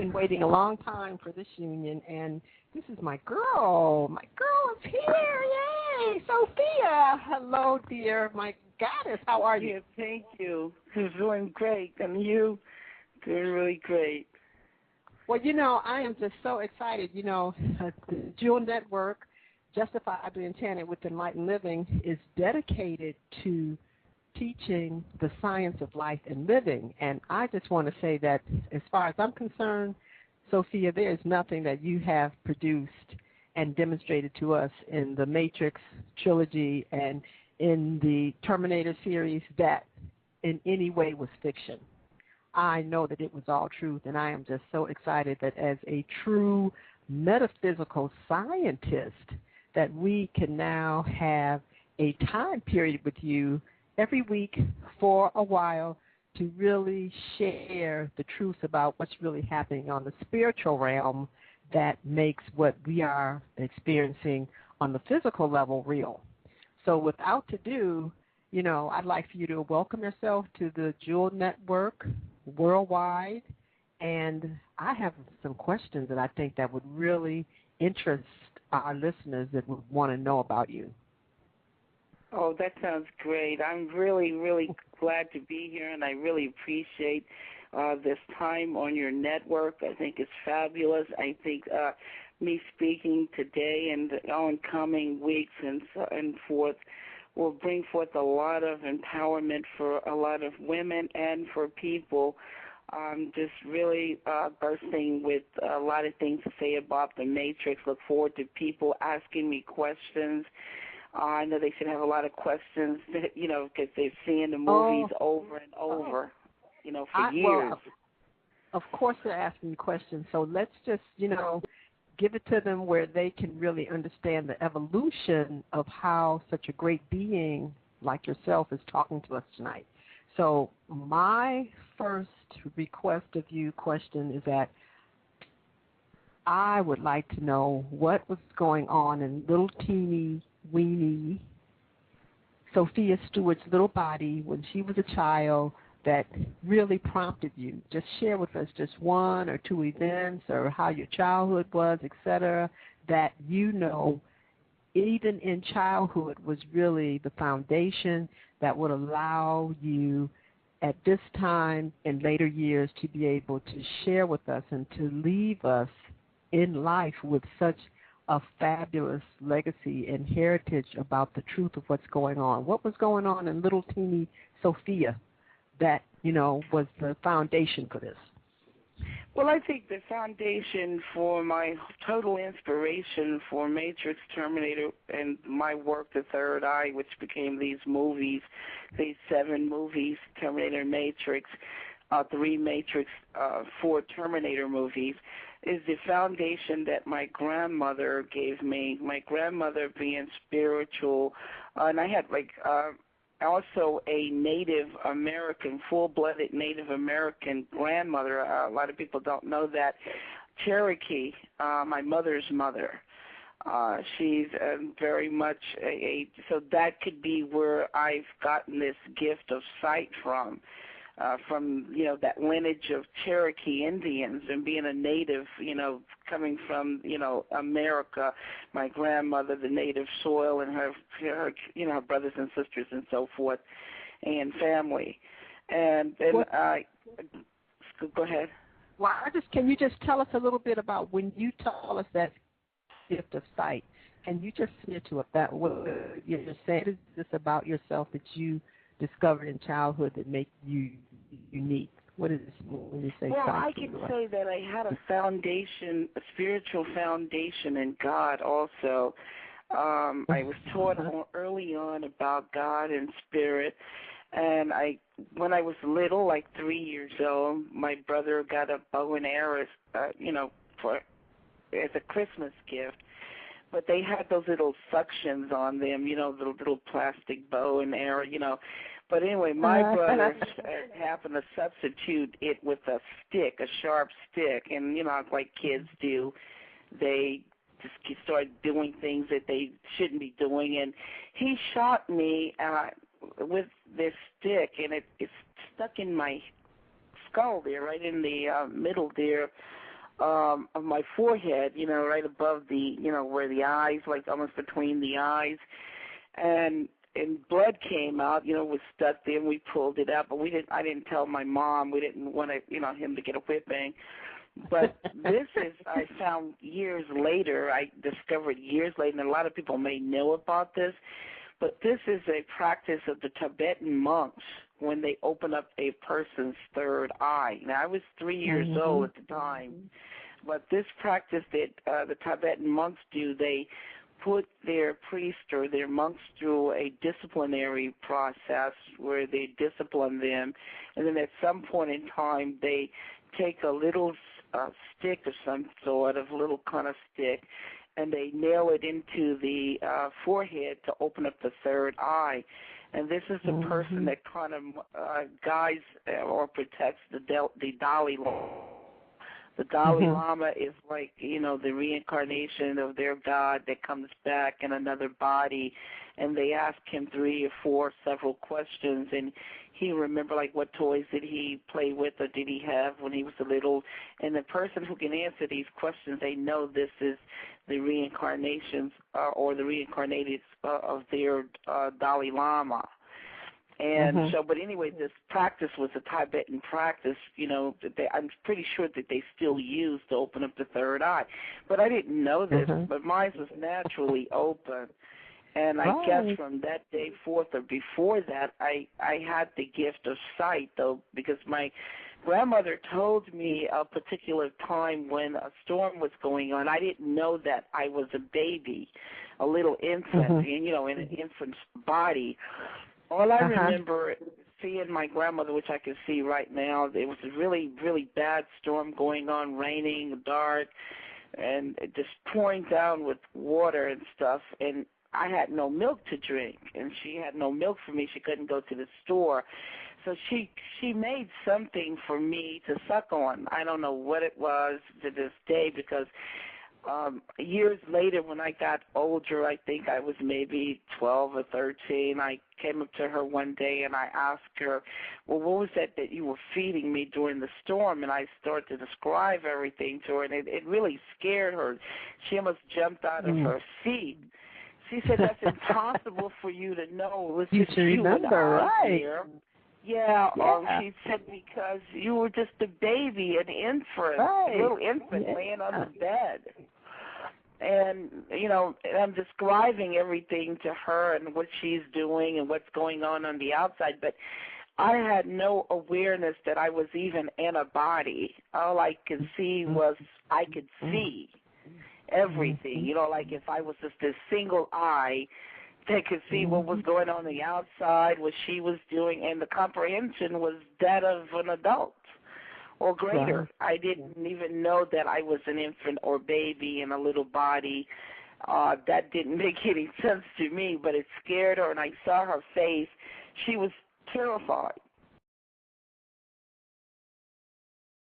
been waiting a long time for this union, and this is my girl. My girl is here. Yay! Sophia. Hello, dear. My goddess, how are you? Yeah, thank you. I'm doing great. And you? Doing really great. Well, I am just so excited. The Jewel Network, Justifiably Enchanted with Enlightened Living, is dedicated to teaching the science of life and living. And I just want to say that as far as I'm concerned, Sophia, there is nothing that you have produced and demonstrated to us in the Matrix trilogy and in the Terminator series that in any way was fiction. I know that it was all truth, and I am just so excited that as a true metaphysical scientist that we can now have a time period with you every week for a while to really share the truth about what's really happening on the spiritual realm that makes what we are experiencing on the physical level real. So without ado, I'd like for you to welcome yourself to the Jewel Network worldwide, and I have some questions that I think that would really interest our listeners that would want to know about you. Oh, that sounds great. I'm really, really glad to be here, and I really appreciate this time on your network. I think it's fabulous. I think me speaking today and the oncoming weeks and forth will bring forth a lot of empowerment for a lot of women and for people. Just really bursting with a lot of things to say about the Matrix. Look forward to people asking me questions. I know they should have a lot of questions, because they've seen the movies over and over, for years. Well, of course they're asking questions, so let's just, give it to them where they can really understand the evolution of how such a great being like yourself is talking to us tonight. So my first request of you question is that I would like to know what was going on in little teeny weeny Sophia Stewart's little body when she was a child that really prompted you. Just share with us just one or two events or how your childhood was, etc., that even in childhood was really the foundation that would allow you at this time in later years to be able to share with us and to leave us in life with such a fabulous legacy and heritage about the truth of what's going on. What was going on in little teeny Sophia that, was the foundation for this? Well, I think the foundation for my total inspiration for Matrix, Terminator, and my work, The Third Eye, which became these movies, these 7 movies, Terminator, Matrix, 3 Matrix, 4 Terminator movies, is the foundation that my grandmother gave me. My grandmother being spiritual, and I had also a Native American, full-blooded Native American grandmother. A lot of people don't know that. Cherokee, my mother's mother. She's very much so that could be where I've gotten this gift of sight from that lineage of Cherokee Indians and being a native, coming from, America, my grandmother, the native soil, and her her brothers and sisters and so forth, and family. And then go ahead. Well, can you just tell us a little bit about when you tell us that gift of sight, and you just say to it that what you're saying is this about yourself that you discovered in childhood that make you unique? What is when you say? Well, I can say that I had a foundation, a spiritual foundation in God also. I was taught early on about God and spirit, and when I was little, like 3 years old, my brother got a bow and arrow, as a Christmas gift. But they had those little suctions on them, the little plastic bow and arrow, But anyway, my brother happened to substitute it with a stick, a sharp stick. And, like kids do, they just start doing things that they shouldn't be doing. And he shot me with this stick, and it stuck in my skull there, right in the middle there of my forehead, right above the, where the eyes, like almost between the eyes. And blood came out, was stuck there, and we pulled it out, but I didn't tell my mom. We didn't want him to get a whipping. But this is, I found years later, I discovered years later, and a lot of people may know about this, but this is a practice of the Tibetan monks when they open up a person's third eye. Now, I was 3 years old at the time, but this practice that the Tibetan monks do, they put their priest or their monks through a disciplinary process where they discipline them, and then at some point in time they take a little stick of some sort of little kind of stick, and they nail it into the forehead to open up the third eye. And this is the person that kind of guides or protects the Dalai Lama. The Dalai Lama is like, the reincarnation of their God that comes back in another body, and they ask him 3 or 4 several questions, and he remember like what toys did he play with or did he have when he was little, and the person who can answer these questions, they know this is the reincarnations or the reincarnated of their Dalai Lama. And so, but anyway, this practice was a Tibetan practice, that I'm pretty sure that they still use to open up the third eye. But I didn't know this, but mine was naturally open. And I guess from that day forth or before that, I had the gift of sight, though, because my grandmother told me a particular time when a storm was going on. I didn't know that I was a baby, a little infant, in an infant's body. All I remember seeing my grandmother, which I can see right now, there was a really, really bad storm going on, raining, dark, and just pouring down with water and stuff. And I had no milk to drink, and she had no milk for me. She couldn't go to the store. So she made something for me to suck on. I don't know what it was to this day, because years later when I got older, I think I was maybe 12 or 13, I came up to her one day and I asked her, well, what was that you were feeding me during the storm? And I started to describe everything to her, and it really scared her. She almost jumped out of her seat. She said, that's impossible for you to know. It was you just should remember, right? There. Yeah, she said, because you were just a baby, an infant, a little infant laying on the bed. And, I'm describing everything to her and what she's doing and what's going on the outside, but I had no awareness that I was even in a body. All I could see was I could see everything, like if I was just this single eye that could see what was going on the outside, what she was doing, and the comprehension was that of an adult or greater. I didn't even know that I was an infant or baby in a little body. That didn't make any sense to me, but it scared her, and I saw her face. She was terrified.